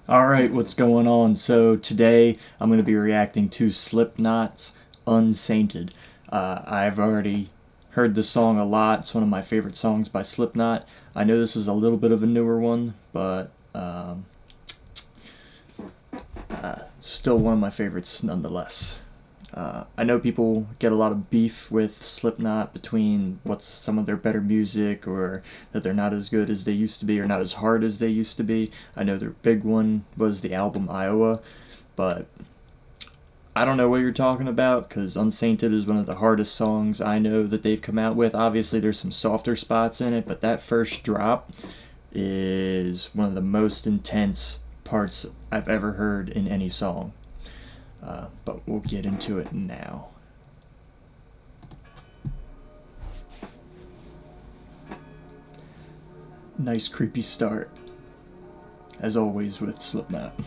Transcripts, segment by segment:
Alright, what's going on? So today I'm going to be reacting to Slipknot's Unsainted. I've already heard this song a lot. It's one of my favorite songs by Slipknot. I know this is a little bit of a newer one, but still one of my favorites nonetheless. I know people get a lot of beef with Slipknot between what's some of their better music or that they're not as good as they used to be or not as hard as they used to be. I know their big one was the album Iowa, but I don't know what you're talking about because Unsainted is one of the hardest songs I know that they've come out with. Obviously, there's some softer spots in it, but that first drop is one of the most intense parts I've ever heard in any song. But we'll get into it now. Nice creepy start, as always with Slipknot.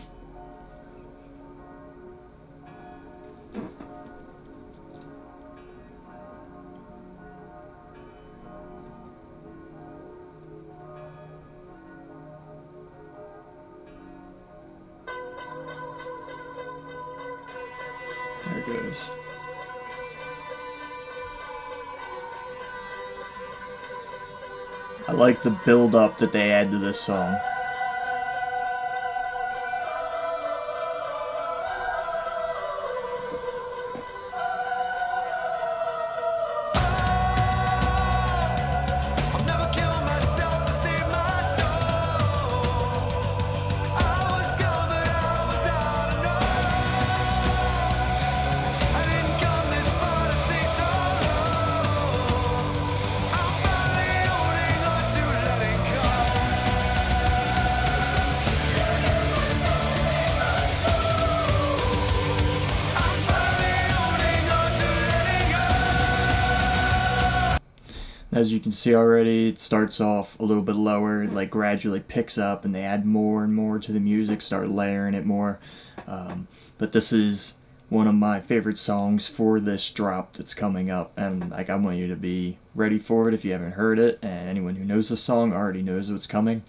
There it goes. I like the build up that they add to this song. As you can see already, it starts off a little bit lower, like gradually picks up, and they add more and more to the music, start layering it more. But this is one of my favorite songs for this drop that's coming up, and like I want you to be ready for it if you haven't heard it, and anyone who knows the song already knows what's coming.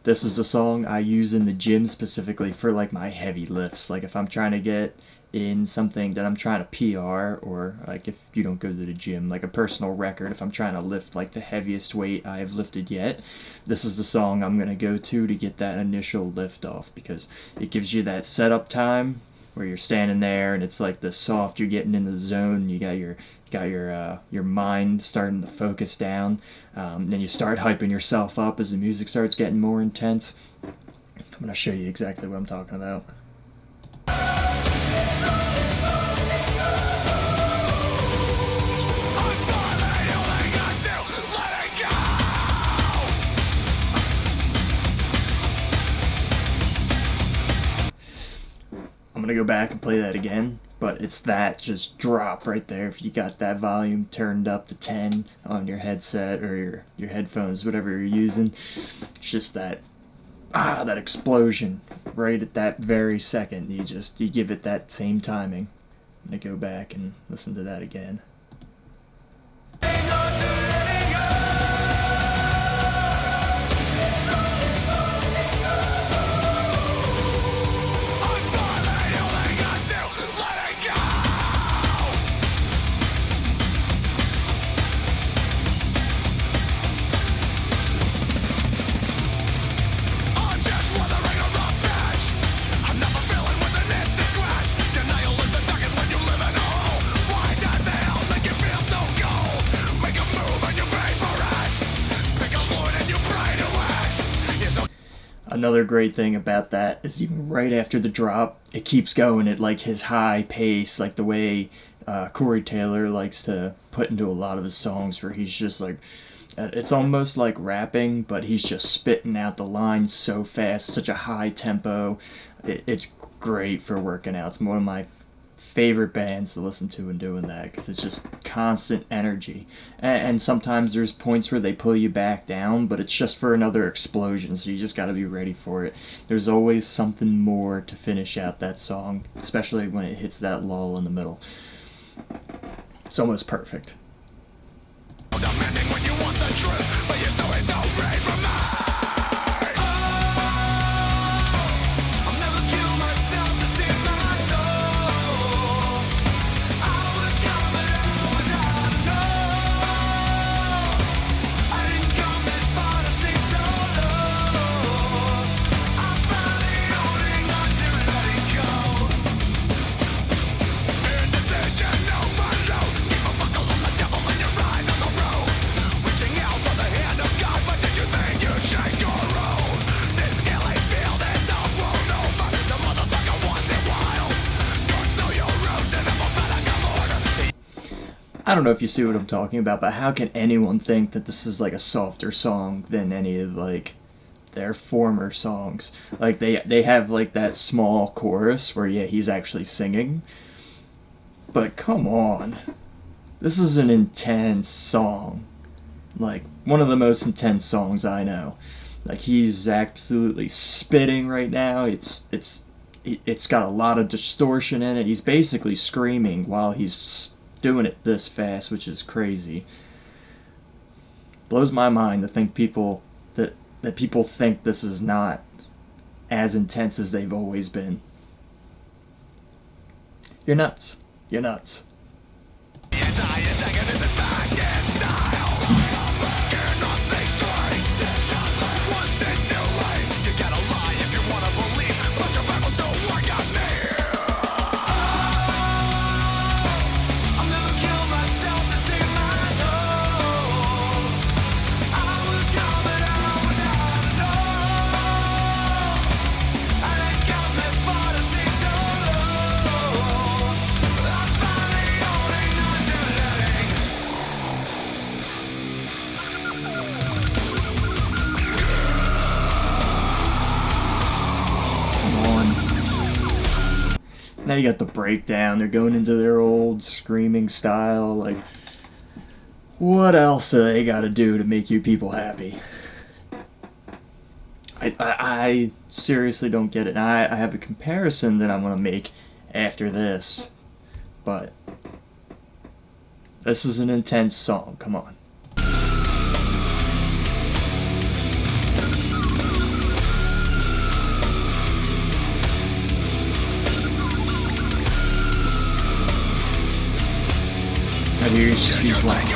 This is a song I use in the gym specifically for like my heavy lifts. Like if I'm trying to get in something that I'm trying to PR, or like if you don't go to the gym, like a personal record, if I'm trying to lift like the heaviest weight I've lifted yet, this is the song I'm going to go to get that initial lift off, because it gives you that setup time where you're standing there and it's like the soft, you're getting in the zone, you got your mind starting to focus down, then you start hyping yourself up as the music starts getting more intense. I'm going to show you exactly what I'm talking about. I'm gonna go back and play that again, but it's that just drop right there. If you got that volume turned up to 10 on your headset or your headphones, whatever you're using, it's just that that explosion right at that very second. You give it that same timing. I'm gonna go back and listen to that again. Another great thing about that is even right after the drop, it keeps going at like his high pace, like the way Corey Taylor likes to put into a lot of his songs, where he's just like, it's almost like rapping, but he's just spitting out the lines so fast, such a high tempo. It's great for working out. It's one of my favorite bands to listen to and doing that, because it's just constant energy, and sometimes there's points where they pull you back down, but it's just for another explosion, so you just got to be ready for it. There's always something more to finish out that song, especially when it hits that lull in the middle. It's almost perfect. I don't know if you see what I'm talking about, but how can anyone think that this is like a softer song than any of like their former songs? Like they have like that small chorus where yeah, he's actually singing. But come on. This is an intense song. Like one of the most intense songs I know. Like he's absolutely spitting right now. It's got a lot of distortion in it. He's basically screaming while he's doing it this fast, which is crazy. Blows my mind to think that people think this is not as intense as they've always been. You're nuts. You're nuts. Now you got the breakdown. They're going into their old screaming style. Like, what else do they got to do to make you people happy? I seriously don't get it. And I have a comparison that I'm going to make after this. But this is an intense song. Come on. Right here, she's like,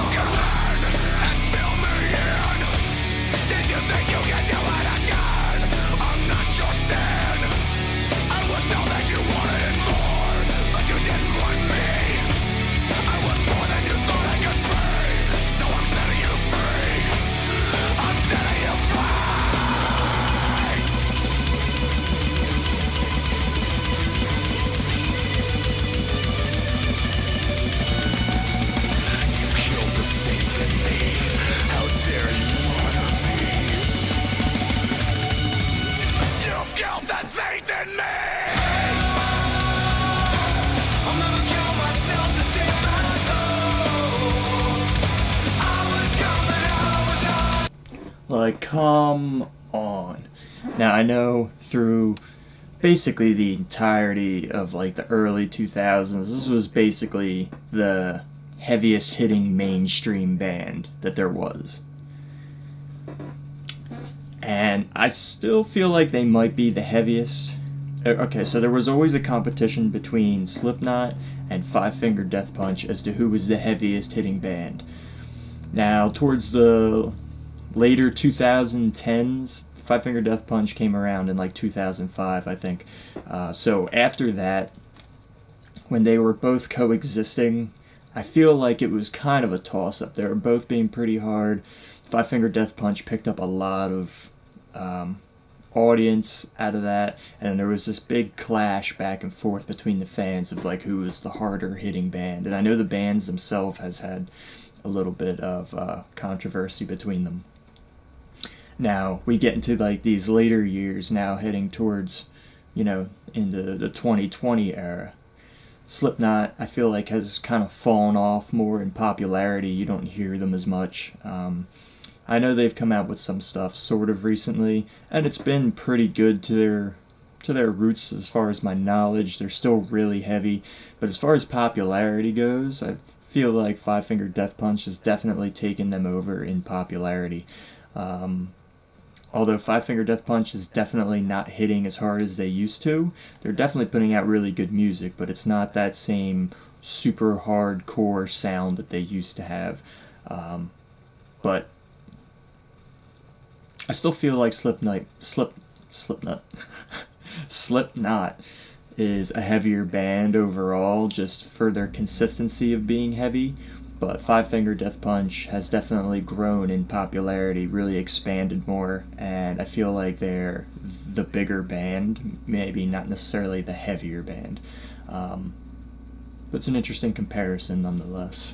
like, come on. Now, I know through basically the entirety of, like, the early 2000s, this was basically the heaviest hitting mainstream band that there was. And I still feel like they might be the heaviest. Okay, so there was always a competition between Slipknot and Five Finger Death Punch as to who was the heaviest hitting band. Now, towards the later 2010s, Five Finger Death Punch came around in like 2005, I think. So after that, when they were both coexisting, I feel like it was kind of a toss-up. They were both being pretty hard. Five Finger Death Punch picked up a lot of audience out of that, and there was this big clash back and forth between the fans of like who was the harder hitting band. And I know the bands themselves has had a little bit of controversy between them. Now we get into like these later years now, heading towards, into the 2020 era. Slipknot, I feel like, has kind of fallen off more in popularity. You don't hear them as much. I know they've come out with some stuff sort of recently, and it's been pretty good to their roots as far as my knowledge. They're still really heavy, but as far as popularity goes, I feel like Five Finger Death Punch has definitely taken them over in popularity. Although Five Finger Death Punch is definitely not hitting as hard as they used to, they're definitely putting out really good music, but it's not that same super hardcore sound that they used to have. But I still feel like Slipknot is a heavier band overall, just for their consistency of being heavy. But Five Finger Death Punch has definitely grown in popularity, really expanded more, and I feel like they're the bigger band, maybe not necessarily the heavier band. But it's an interesting comparison nonetheless.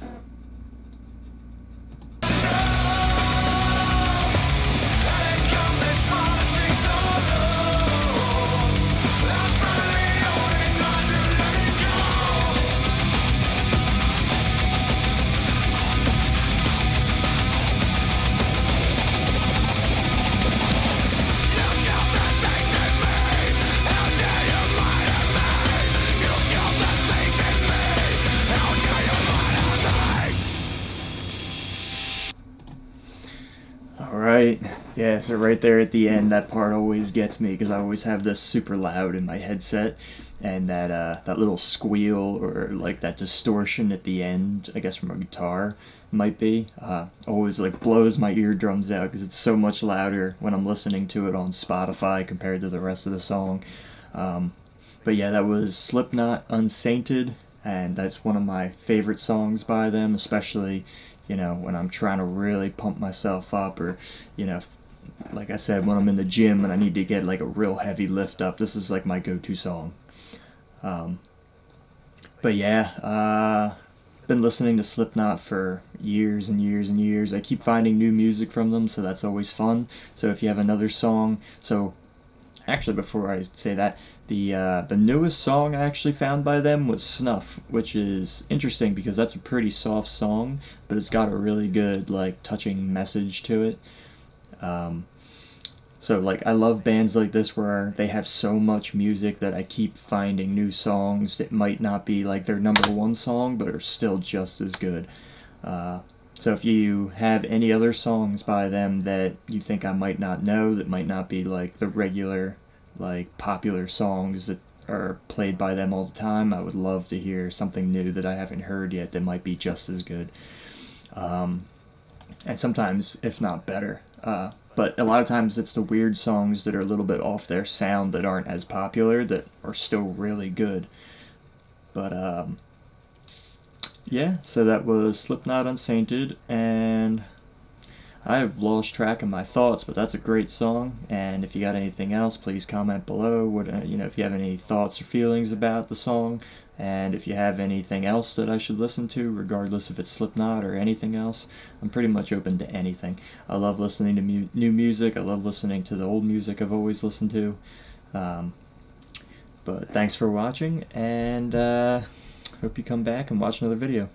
Yeah, so right there at the end, that part always gets me because I always have this super loud in my headset, and that little squeal or like that distortion at the end, I guess from a guitar, might be, always like blows my eardrums out because it's so much louder when I'm listening to it on Spotify compared to the rest of the song. Um, but yeah, that was Slipknot, Unsainted, and that's one of my favorite songs by them, especially when I'm trying to really pump myself up, or you know like I said, when I'm in the gym and I need to get like a real heavy lift up, this is like my go-to song. Um, but yeah, been listening to Slipknot for years and years and years. I keep finding new music from them, so that's always fun. So if you have another song, so actually before I say that, the newest song I actually found by them was Snuff, which is interesting because that's a pretty soft song, but it's got a really good like touching message to it. Um, So like I love bands like this where they have so much music that I keep finding new songs that might not be like their number one song but are still just as good. Uh, so if you have any other songs by them that you think I might not know, that might not be like the regular like popular songs that are played by them all the time, I would love to hear something new that I haven't heard yet that might be just as good. Um, and sometimes, if not better. But a lot of times it's the weird songs that are a little bit off their sound that aren't as popular that are still really good. But yeah, so that was Slipknot Unsainted, and I've lost track of my thoughts, but that's a great song. And if you got anything else, please comment below. What if you have any thoughts or feelings about the song, and if you have anything else that I should listen to, regardless if it's Slipknot or anything else, I'm pretty much open to anything. I love listening to new music. I love listening to the old music I've always listened to. Um, but thanks for watching, and hope you come back and watch another video.